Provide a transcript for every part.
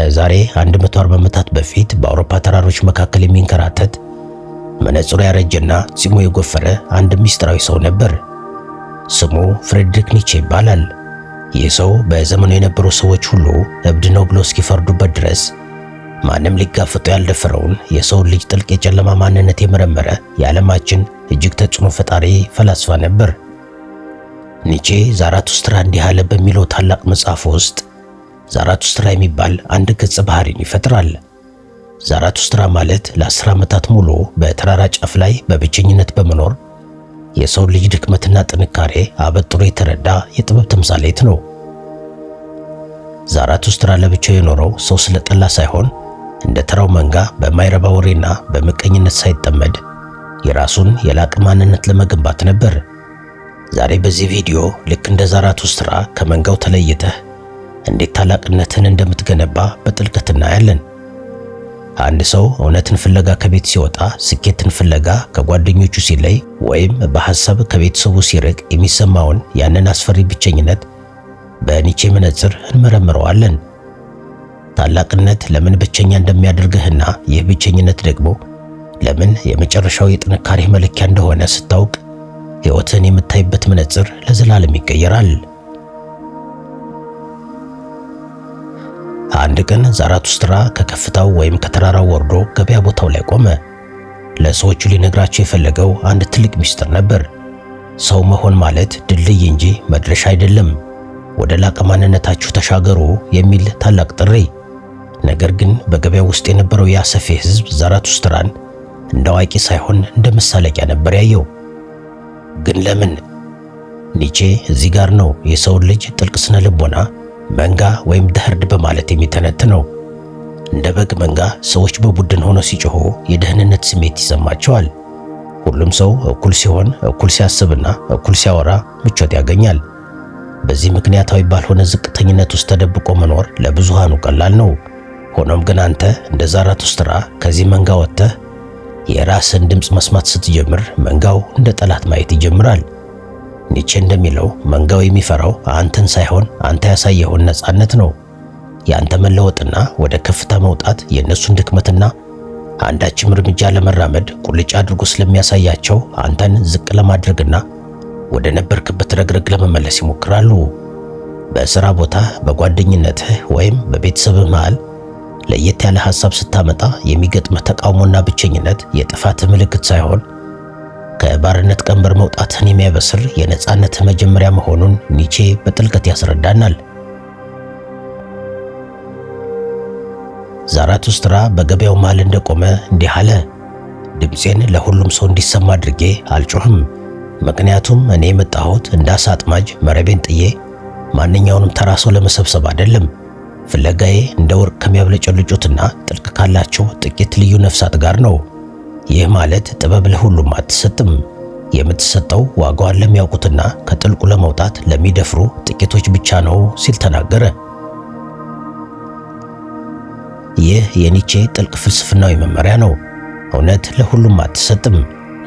ከዛሬ 140 ዓመታት በፊት በአውሮፓ ተራሮች መካከል የሚንከራተት መነጽሩ ያረጀና ጺሙ የጎፈረ አንድ ሚስጥራዊ ሰው ነበር። ስሙ ፍሬድሪክ ኒቼ ይባላል። ይህ ሰው በዘመኑ የነበሩ ሰዎች ሁሉ እብድ ነው ብለው እስኪፈርዱበት ድረስ ማንም ሊጋፈጡ ያልደፈረውን የሰውን ልጅ ጥልቅ የጨለማ ማንነት የመረመረ የዓለማችን እጅግ ተጽዕኖ ፈጣሪ ፈላስፋ ነበር። ኒቼ ዛራቱስትራ እንዲህ አለ በሚለው ታላቅ መጽሐፍ ውስጥ ዛራቱስትራ የሚባል አንድ ገጸ ባህሪን ይፈጥራል። ዛራቱስትራ ማለት ለ10 ዓመታት ሙሉ በተራራ ጫፍ ላይ በብቸኝነት በመኖር የሰው ልጅ ድክመትና ጥንካሬ አበጥሮ የተረዳ የጥበብ ተምሳሌት ነው። ዛራቱስትራ ለብቻው የኖረው ሰው ስለጠላ ሳይሆን እንደ ተራው መንጋ በማይረባ ወሬና በምቀኝነት ሳይጠመድ የራሱን የላቀ ማንነት ለመገንባት ነበር። ዛሬ በዚህ ቪዲዮ ልክ እንደ ዛራቱስትራ ከመንጋው ተለይተህ እንዴት ታላቅነትን እንደምትገነባ በጥልቀት እናያለን። አንድ ሰው እውነትን ፍለጋ ከቤት ሲወጣ፣ ስኬትን ፍለጋ ከጓደኞቹ ሲለይ፣ ወይም በሐሳብ ከቤተሰቡ ሲርቅ የሚሰማውን ያንን አስፈሪ ብቸኝነት በኒቼ መነጽር እንመረምረዋለን። ታላቅነት ለምን ብቸኛ እንደሚያደርግህና ይህ ብቸኝነት ደግሞ ለምን የመጨረሻው የጥንካሬ መለኪያ እንደሆነ ስታውቅ ሕይወትን የምታይበት መነጽር ለዘላለም ይቀየራል። አንድ ቀን ዛራቱስትራ ከከፍታው ወይም ከተራራው ወርዶ ገበያ ቦታው ላይ ቆመ። ለሰዎቹ ሊነግራቸው የፈለገው አንድ ትልቅ ሚስጥር ነበር። ሰው መሆን ማለት ድልድይ እንጂ መድረሻ አይደለም። ወደ ላቀ ማንነታችሁ ተሻገሩ የሚል ታላቅ ጥሪ። ነገር ግን በገበያው ውስጥ የነበረው ያ ሰፊ ሕዝብ ዛራቱስትራን እንደ አዋቂ ሳይሆን እንደ መሳለቂያ ነበር ያየው። ግን ለምን? ኒቼ እዚህ ጋር ነው የሰውን ልጅ ጥልቅ ስነ ልቦና መንጋ ወይም ደህርድ በማለት የሚተነትነው። እንደ በግ መንጋ ሰዎች በቡድን ሆነው ሲጮሁ የደህንነት ስሜት ይሰማቸዋል። ሁሉም ሰው እኩል ሲሆን፣ እኩል ሲያስብና እኩል ሲያወራ ምቾት ያገኛል። በዚህ ምክንያታዊ ባልሆነ ዝቅተኝነት ውስጥ ተደብቆ መኖር ለብዙሃኑ ቀላል ነው። ሆኖም ግን አንተ እንደ ዛራቱስትራ ከዚህ መንጋ ወጥተህ የራስን ድምፅ መስማት ስትጀምር መንጋው እንደ ጠላት ማየት ይጀምራል። ኒቼ እንደሚለው መንጋው የሚፈራው አንተን ሳይሆን አንተ ያሳየኸውን ነፃነት ነው። የአንተ መለወጥና ወደ ከፍታ መውጣት የእነሱን ድክመትና አንዳችም እርምጃ ለመራመድ ቁልጭ አድርጎ ስለሚያሳያቸው አንተን ዝቅ ለማድረግና ወደ ነበርክበት ረግረግ ለመመለስ ይሞክራሉ። በሥራ ቦታ፣ በጓደኝነትህ ወይም በቤተሰብህ መሃል ለየት ያለ ሐሳብ ስታመጣ የሚገጥምህ ተቃውሞና ብቸኝነት የጥፋትህ ምልክት ሳይሆን ከባርነት ቀንበር መውጣትን የሚያበስር የነጻነት መጀመሪያ መሆኑን ኒቼ በጥልቀት ያስረዳናል። ዛራቱስትራ በገበያው መሃል እንደቆመ እንዲህ አለ። ድምፄን ለሁሉም ሰው እንዲሰማ አድርጌ አልጮህም። ምክንያቱም እኔ የመጣሁት እንደ አሳ አጥማጅ መረቤን ጥዬ ማንኛውንም ተራ ሰው ለመሰብሰብ አይደለም። ፍለጋዬ እንደ ወርቅ ከሚያብለጨልጩትና ጥልቅ ካላቸው ጥቂት ልዩ ነፍሳት ጋር ነው። ይህ ማለት ጥበብ ለሁሉም አትሰጥም። የምትሰጠው ዋጋዋን ለሚያውቁትና ከጥልቁ ለመውጣት ለሚደፍሩ ጥቂቶች ብቻ ነው ሲል ተናገረ። ይህ የኒቼ ጥልቅ ፍልስፍናዊ መመሪያ ነው። እውነት ለሁሉም አትሰጥም።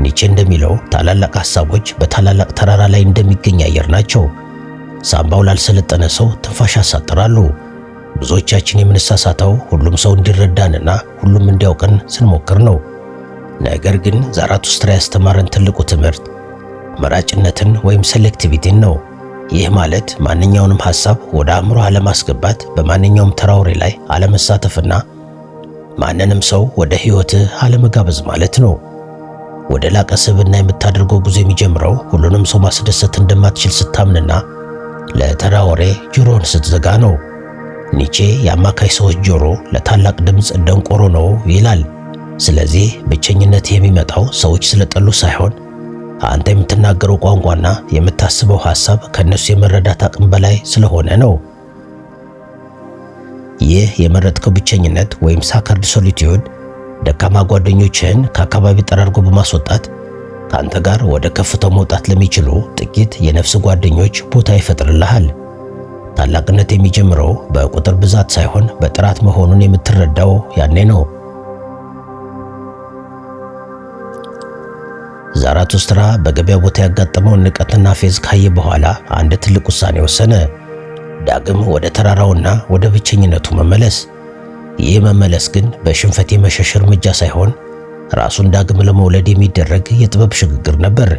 ኒቼ እንደሚለው ታላላቅ ሐሳቦች በታላላቅ ተራራ ላይ እንደሚገኝ አየር ናቸው። ሳምባው ላልሰለጠነ ሰው ትንፋሽ ያሳጥራሉ። ብዙዎቻችን የምንሳሳተው ሁሉም ሰው እንዲረዳንና ሁሉም እንዲያውቀን ስንሞክር ነው። ነገር ግን ዛራቱስትራ ያስተማረን ትልቁ ትምህርት መራጭነትን ወይም ሴሌክቲቪቲን ነው። ይህ ማለት ማንኛውንም ሐሳብ ወደ አእምሮ አለማስገባት፣ በማንኛውም ተራ ወሬ ላይ አለመሳተፍና ማንንም ሰው ወደ ሕይወትህ አለመጋበዝ ማለት ነው። ወደ ላቀ ስብዕና የምታደርገው ጉዞ የሚጀምረው ሁሉንም ሰው ማስደሰት እንደማትችል ስታምንና ለተራ ወሬ ጆሮን ስትዘጋ ነው። ኒቼ የአማካይ ሰዎች ጆሮ ለታላቅ ድምፅ ደንቆሮ ነው ይላል። ስለዚህ ብቸኝነት የሚመጣው ሰዎች ስለጠሉ ሳይሆን አንተ የምትናገረው ቋንቋና የምታስበው ሐሳብ ከነሱ የመረዳት አቅም በላይ ስለሆነ ነው። ይህ የመረጥከው ብቸኝነት ወይም ሳከርድ ሶሊቲዩድ ደካማ ጓደኞችህን ከአካባቢ ጠራርጎ በማስወጣት ከአንተ ጋር ወደ ከፍታው መውጣት ለሚችሉ ጥቂት የነፍስ ጓደኞች ቦታ ይፈጥርልሃል። ታላቅነት የሚጀምረው በቁጥር ብዛት ሳይሆን በጥራት መሆኑን የምትረዳው ያኔ ነው። ዛራቱስትራ በገበያ ቦታ ያጋጠመውን ንቀትና ፌዝ ካየ በኋላ አንድ ትልቅ ውሳኔ ወሰነ። ዳግም ወደ ተራራውና ወደ ብቸኝነቱ መመለስ። ይህ መመለስ ግን በሽንፈት የመሸሽ እርምጃ ሳይሆን ራሱን ዳግም ለመውለድ የሚደረግ የጥበብ ሽግግር ነበር።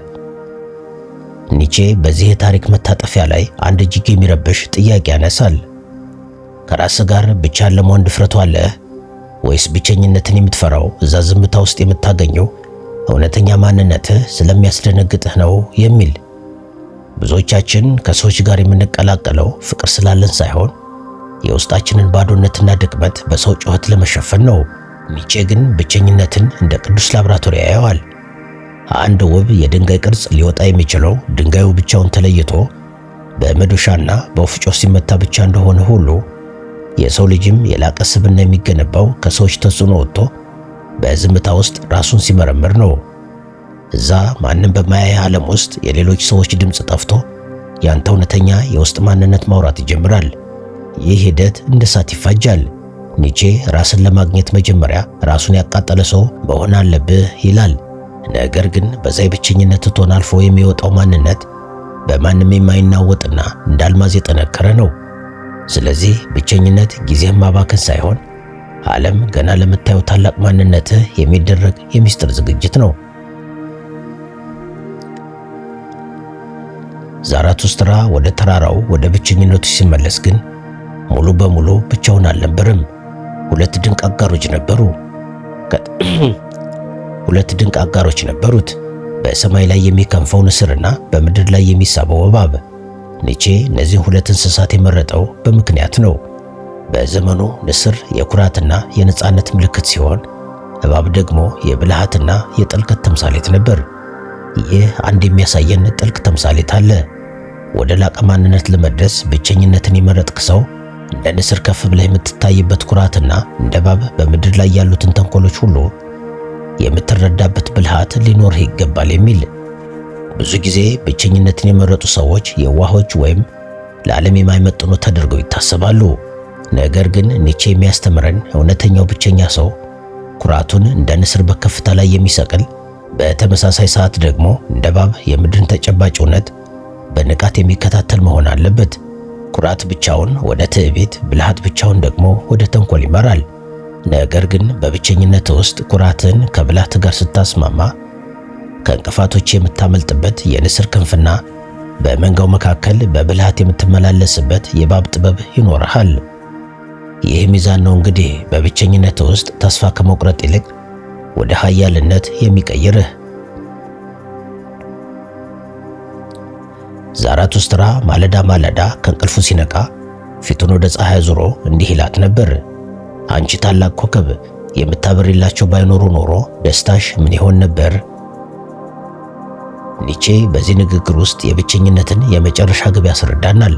ኒቼ በዚህ የታሪክ መታጠፊያ ላይ አንድ እጅግ የሚረብሽ ጥያቄ ያነሳል። ከራስ ጋር ብቻን ለመሆን ድፍረቱ አለህ ወይስ ብቸኝነትን የምትፈራው እዛ ዝምታ ውስጥ የምታገኘው እውነተኛ ማንነትህ ስለሚያስደነግጥህ ነው የሚል። ብዙዎቻችን ከሰዎች ጋር የምንቀላቀለው ፍቅር ስላለን ሳይሆን የውስጣችንን ባዶነትና ድክመት በሰው ጩኸት ለመሸፈን ነው። ኒቼ ግን ብቸኝነትን እንደ ቅዱስ ላብራቶሪ ያየዋል። አንድ ውብ የድንጋይ ቅርጽ ሊወጣ የሚችለው ድንጋዩ ብቻውን ተለይቶ በመዶሻና በወፍጮ ሲመታ ብቻ እንደሆነ ሁሉ የሰው ልጅም የላቀ ስብዕና የሚገነባው ከሰዎች ተጽዕኖ ወጥቶ በዝምታ ውስጥ ራሱን ሲመረምር ነው። እዛ ማንም በማያየ ዓለም ውስጥ የሌሎች ሰዎች ድምፅ ጠፍቶ ያንተ እውነተኛ የውስጥ ማንነት ማውራት ይጀምራል። ይህ ሂደት እንደ እሳት ይፋጃል። ኒቼ ራስን ለማግኘት መጀመሪያ ራሱን ያቃጠለ ሰው መሆን አለብህ ይላል። ነገር ግን በዛ የብቸኝነት እቶን አልፎ የሚወጣው ማንነት በማንም የማይናወጥና እንደ አልማዝ የጠነከረ ነው። ስለዚህ ብቸኝነት ጊዜህን ማባከን ሳይሆን ዓለም ገና ለምታየው ታላቅ ማንነትህ የሚደረግ የሚስጥር ዝግጅት ነው። ዛራቱስትራ ወደ ተራራው ወደ ብቸኝነቱ ሲመለስ ግን ሙሉ በሙሉ ብቻውን አልነበረም። ሁለት ድንቅ አጋሮች ነበሩት። በሰማይ ላይ የሚከንፈው ንስርና በምድር ላይ የሚሳበው እባብ። ኒቼ እነዚህን ሁለት እንስሳት የመረጠው በምክንያት ነው። በዘመኑ ንስር የኩራትና የነጻነት ምልክት ሲሆን፣ እባብ ደግሞ የብልሃትና የጥልቀት ተምሳሌት ነበር። ይህ አንድ የሚያሳየን ጥልቅ ተምሳሌት አለ። ወደ ላቀ ማንነት ለመድረስ ብቸኝነትን የመረጥክ ሰው እንደ ንስር ከፍ ብለህ የምትታይበት ኩራትና እንደ እባብ በምድር ላይ ያሉትን ተንኮሎች ሁሉ የምትረዳበት ብልሃት ሊኖርህ ይገባል የሚል። ብዙ ጊዜ ብቸኝነትን የመረጡ ሰዎች የዋሆች ወይም ለዓለም የማይመጥኑ ተደርገው ይታሰባሉ። ነገር ግን ኒቼ የሚያስተምረን እውነተኛው ብቸኛ ሰው ኩራቱን እንደ ንስር በከፍታ ላይ የሚሰቅል፣ በተመሳሳይ ሰዓት ደግሞ እንደ እባብ የምድርን ተጨባጭ እውነት በንቃት የሚከታተል መሆን አለበት። ኩራት ብቻውን ወደ ትዕቢት፣ ብልሃት ብቻውን ደግሞ ወደ ተንኮል ይመራል። ነገር ግን በብቸኝነት ውስጥ ኩራትን ከብልሃት ጋር ስታስማማ ከእንቅፋቶች የምታመልጥበት የንስር ክንፍና በመንጋው መካከል በብልሃት የምትመላለስበት የእባብ ጥበብ ይኖርሃል። ይህ ሚዛን ነው እንግዲህ በብቸኝነት ውስጥ ተስፋ ከመቁረጥ ይልቅ ወደ ኃያልነት የሚቀይርህ። ዛራቱስትራ ማለዳ ማለዳ ከእንቅልፉ ሲነቃ ፊቱን ወደ ፀሐይ ዞሮ እንዲህ ይላት ነበር፣ አንቺ ታላቅ ኮከብ፣ የምታበሪላቸው ባይኖሩ ኖሮ ደስታሽ ምን ይሆን ነበር? ኒቼ በዚህ ንግግር ውስጥ የብቸኝነትን የመጨረሻ ግብ ያስረዳናል።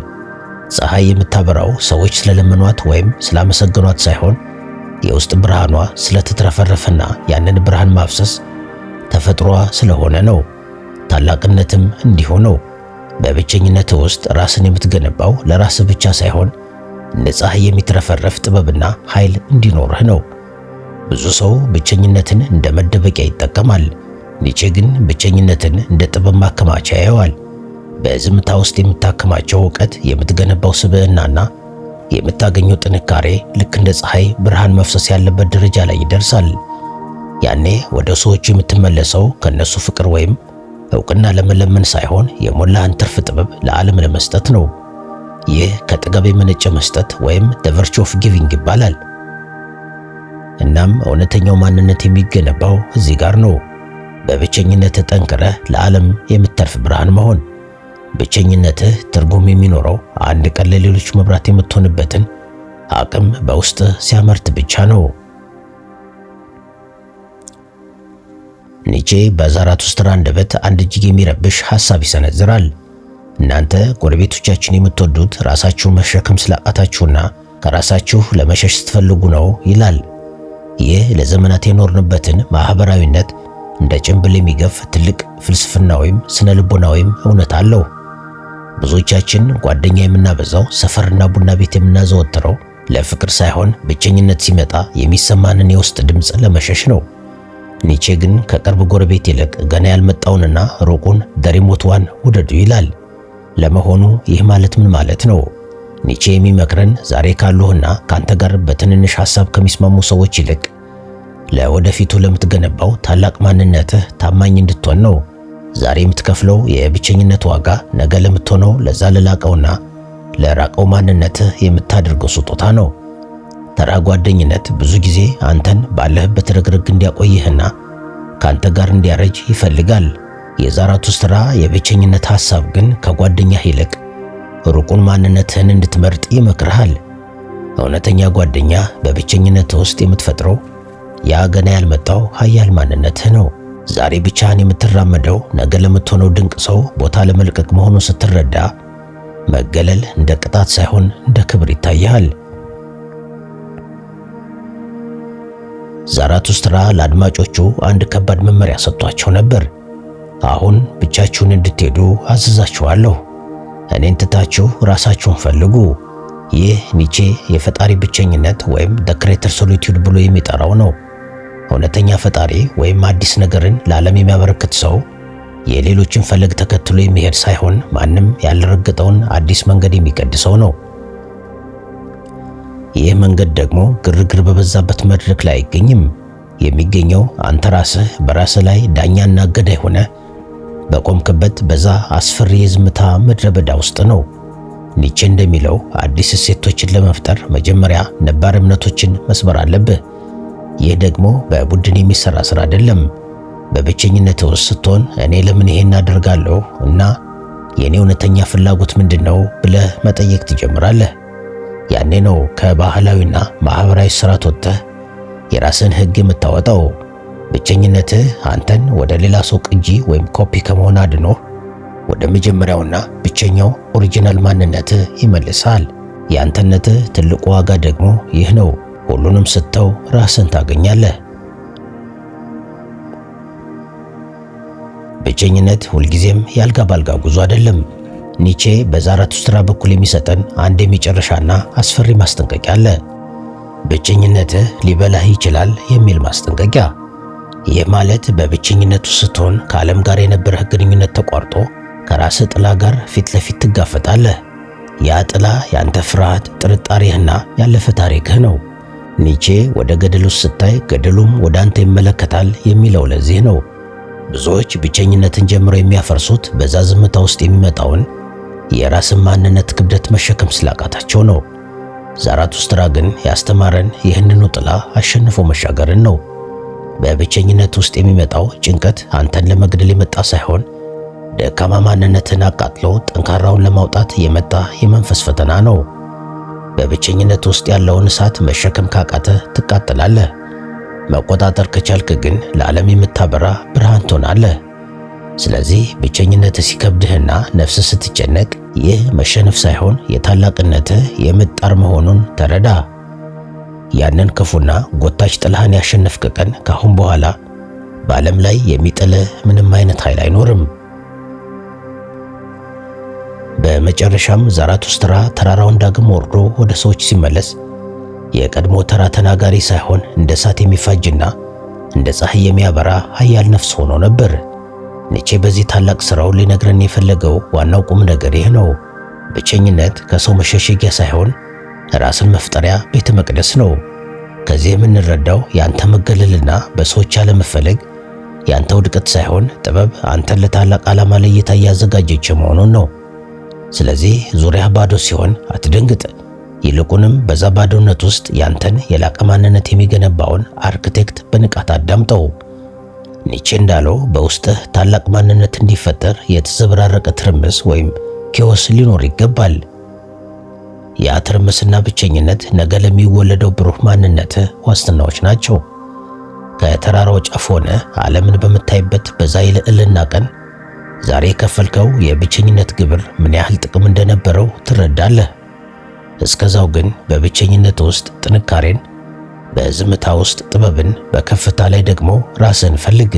ፀሐይ የምታበራው ሰዎች ስለለመኗት ወይም ስላመሰገኗት ሳይሆን የውስጥ ብርሃኗ ስለተትረፈረፈና ያንን ብርሃን ማፍሰስ ተፈጥሯ ስለሆነ ነው። ታላቅነትም እንዲሁ ነው። በብቸኝነት ውስጥ ራስን የምትገነባው ለራስህ ብቻ ሳይሆን እንደ ፀሐይ የሚትረፈረፍ ጥበብና ኃይል እንዲኖርህ ነው። ብዙ ሰው ብቸኝነትን እንደ መደበቂያ ይጠቀማል። ኒቼ ግን ብቸኝነትን እንደ ጥበብ ማከማቻ ያየዋል። በዝምታ ውስጥ የምታከማቸው ዕውቀት፣ የምትገነባው ስብዕናና የምታገኘው ጥንካሬ ልክ እንደ ፀሐይ ብርሃን መፍሰስ ያለበት ደረጃ ላይ ይደርሳል። ያኔ ወደ ሰዎቹ የምትመለሰው ከነሱ ፍቅር ወይም ዕውቅና ለመለመን ሳይሆን የሞላህን ትርፍ ጥበብ ለዓለም ለመስጠት ነው። ይህ ከጥበብ የመነጨ መስጠት ወይም the virtue of giving ይባላል። እናም እውነተኛው ማንነት የሚገነባው እዚህ ጋር ነው። በብቸኝነት ጠንክረህ ለዓለም የምትተርፍ ብርሃን መሆን። ብቸኝነትህ ትርጉም የሚኖረው አንድ ቀን ለሌሎች መብራት የምትሆንበትን አቅም በውስጥህ ሲያመርት ብቻ ነው። ኒቼ በዛራቱስትራ አንደበት አንድ እጅግ የሚረብሽ ሐሳብ ይሰነዝራል። እናንተ ጎረቤቶቻችን የምትወዱት ራሳችሁን መሸከም ስላቃታችሁና ከራሳችሁ ለመሸሽ ስትፈልጉ ነው ይላል። ይህ ለዘመናት የኖርንበትን ማህበራዊነት እንደ ጭንብል የሚገፍ ትልቅ ፍልስፍናዊም ስነ ልቦናዊም እውነት አለው። ብዙዎቻችን ጓደኛ የምናበዛው ሰፈርና ቡና ቤት የምናዘወትረው ለፍቅር ሳይሆን ብቸኝነት ሲመጣ የሚሰማንን የውስጥ ድምፅ ለመሸሽ ነው። ኒቼ ግን ከቅርብ ጎረቤት ይልቅ ገና ያልመጣውንና ሩቁን ደሪሞት ዋን ውደዱ ይላል። ለመሆኑ ይህ ማለት ምን ማለት ነው? ኒቼ የሚመክረን ዛሬ ካሉህና ካንተ ጋር በትንንሽ ሐሳብ ከሚስማሙ ሰዎች ይልቅ ለወደፊቱ ለምትገነባው ታላቅ ማንነትህ ታማኝ እንድትሆን ነው። ዛሬ የምትከፍለው የብቸኝነት ዋጋ ነገ ለምትሆነው ለዛ ለላቀውና ለራቀው ማንነትህ የምታደርገው ስጦታ ነው። ተራ ጓደኝነት ብዙ ጊዜ አንተን ባለህበት ረግረግ እንዲያቆይህና ካንተ ጋር እንዲያረጅ ይፈልጋል። የዛራቱስትራ የብቸኝነት ሐሳብ ግን ከጓደኛህ ይልቅ ሩቁን ማንነትህን እንድትመርጥ ይመክርሃል። እውነተኛ ጓደኛ በብቸኝነት ውስጥ የምትፈጥረው ያ ገና ያልመጣው ኃያል ማንነትህ ነው። ዛሬ ብቻህን የምትራመደው ነገ ለምትሆነው ድንቅ ሰው ቦታ ለመልቀቅ መሆኑን ስትረዳ መገለል እንደ ቅጣት ሳይሆን እንደ ክብር ይታያል። ዛራቱስትራ ለአድማጮቹ አንድ ከባድ መመሪያ ሰጥቷቸው ነበር። አሁን ብቻችሁን እንድትሄዱ አዝዛችኋለሁ። እኔን ትታችሁ ራሳችሁን ፈልጉ። ይህ ኒቼ የፈጣሪ ብቸኝነት ወይም ዘ ክሬተር ሶሊቱድ ብሎ የሚጠራው ነው። እውነተኛ ፈጣሪ ወይም አዲስ ነገርን ለዓለም የሚያበረክት ሰው የሌሎችን ፈለግ ተከትሎ የሚሄድ ሳይሆን ማንም ያልረገጠውን አዲስ መንገድ የሚቀድሰው ነው። ይህ መንገድ ደግሞ ግርግር በበዛበት መድረክ ላይ አይገኝም። የሚገኘው አንተ ራስህ በራስህ ላይ ዳኛና ገዳይ ሆነ በቆምክበት በዛ አስፈሪ የዝምታ ምድረ በዳ ውስጥ ነው። ኒቼ እንደሚለው አዲስ እሴቶችን ለመፍጠር መጀመሪያ ነባር እምነቶችን መስበር አለብህ። ይህ ደግሞ በቡድን የሚሰራ ስራ አይደለም። በብቸኝነት ውስጥ ስትሆን እኔ ለምን ይሄን አደርጋለሁ እና የኔ እውነተኛ ፍላጎት ምንድነው ብለህ መጠየቅ ትጀምራለህ። ያኔ ነው ከባህላዊና ማህበራዊ ስርዓት ወጥተህ የራስን ህግ የምታወጣው። ብቸኝነትህ አንተን ወደ ሌላ ሰው ቅጂ ወይም ኮፒ ከመሆን አድኖ ወደ መጀመሪያውና ብቸኛው ኦሪጂናል ማንነትህ ይመልሳል። የአንተነትህ ትልቁ ዋጋ ደግሞ ይህ ነው። ሁሉንም ስተው ራስን ታገኛለህ። ብቸኝነት ሁልጊዜም ያልጋ ባልጋ ጉዞ አይደለም። ኒቼ በዛራቱስትራ በኩል የሚሰጠን አንድ የመጨረሻና አስፈሪ ማስጠንቀቂያ አለ። ብቸኝነትህ ሊበላህ ይችላል የሚል ማስጠንቀቂያ። ይህ ማለት በብቸኝነቱ ስትሆን ከዓለም ጋር የነበረህ ግንኙነት ተቋርጦ ከራስህ ጥላ ጋር ፊት ለፊት ትጋፈጣለህ። ያ ጥላ ያንተ ፍርሃት፣ ጥርጣሬህና ያለፈ ታሪክህ ነው። ኒቼ ወደ ገደል ውስጥ ስታይ ገደሉም ወደ አንተ ይመለከታል የሚለው ለዚህ ነው። ብዙዎች ብቸኝነትን ጀምረው የሚያፈርሱት በዛ ዝምታ ውስጥ የሚመጣውን የራስን ማንነት ክብደት መሸከም ስላቃታቸው ነው። ዛራቱስትራ ግን ያስተማረን ይህንኑ ጥላ አሸንፎ መሻገርን ነው። በብቸኝነት ውስጥ የሚመጣው ጭንቀት አንተን ለመግደል የመጣ ሳይሆን ደካማ ማንነትን አቃጥሎ ጠንካራውን ለማውጣት የመጣ የመንፈስ ፈተና ነው። በብቸኝነት ውስጥ ያለውን እሳት መሸከም ካቃተ ትቃጠላለህ። መቆጣጠር ከቻልክ ግን ለዓለም የምታበራ ብርሃን ትሆናለህ። ስለዚህ ብቸኝነት ሲከብድህና ነፍስ ስትጨነቅ ይህ መሸነፍ ሳይሆን የታላቅነትህ የምጣር መሆኑን ተረዳ። ያንን ክፉና ጎታች ጥላህን ያሸነፍክ ቀን ካሁን በኋላ በዓለም ላይ የሚጥልህ ምንም አይነት ኃይል አይኖርም። በመጨረሻም ዛራቱስትራ ተራራውን ዳግም ወርዶ ወደ ሰዎች ሲመለስ የቀድሞ ተራ ተናጋሪ ሳይሆን እንደ እሳት የሚፋጅና እንደ ፀሐይ የሚያበራ ኃያል ነፍስ ሆኖ ነበር። ኒቼ በዚህ ታላቅ ሥራው ሊነግረን የፈለገው ዋናው ቁም ነገር ይህ ነው። ብቸኝነት ከሰው መሸሸጊያ ሳይሆን ራስን መፍጠሪያ ቤተ መቅደስ ነው። ከዚህ የምንረዳው ያንተ መገለልና በሰዎች አለመፈለግ ያንተ ውድቀት ሳይሆን ጥበብ አንተን ለታላቅ ዓላማ ለይታ እያዘጋጀች መሆኑን ነው። ስለዚህ ዙሪያህ ባዶ ሲሆን አትደንግጥ። ይልቁንም በዛ ባዶነት ውስጥ ያንተን የላቀ ማንነት የሚገነባውን አርክቴክት በንቃት አዳምጠው። ኒቼ እንዳለው በውስጥህ ታላቅ ማንነት እንዲፈጠር የተዘበራረቀ ትርምስ ወይም ኬዎስ ሊኖር ይገባል። ያ ትርምስና ብቸኝነት ነገ ለሚወለደው ብሩህ ማንነትህ ዋስትናዎች ናቸው። ከተራራው ጫፍ ሆነ ዓለምን በምታይበት በዛ የልዕልና ቀን ዛሬ የከፈልከው የብቸኝነት ግብር ምን ያህል ጥቅም እንደነበረው ትረዳለህ። እስከዛው ግን በብቸኝነት ውስጥ ጥንካሬን፣ በዝምታ ውስጥ ጥበብን፣ በከፍታ ላይ ደግሞ ራስን ፈልግ።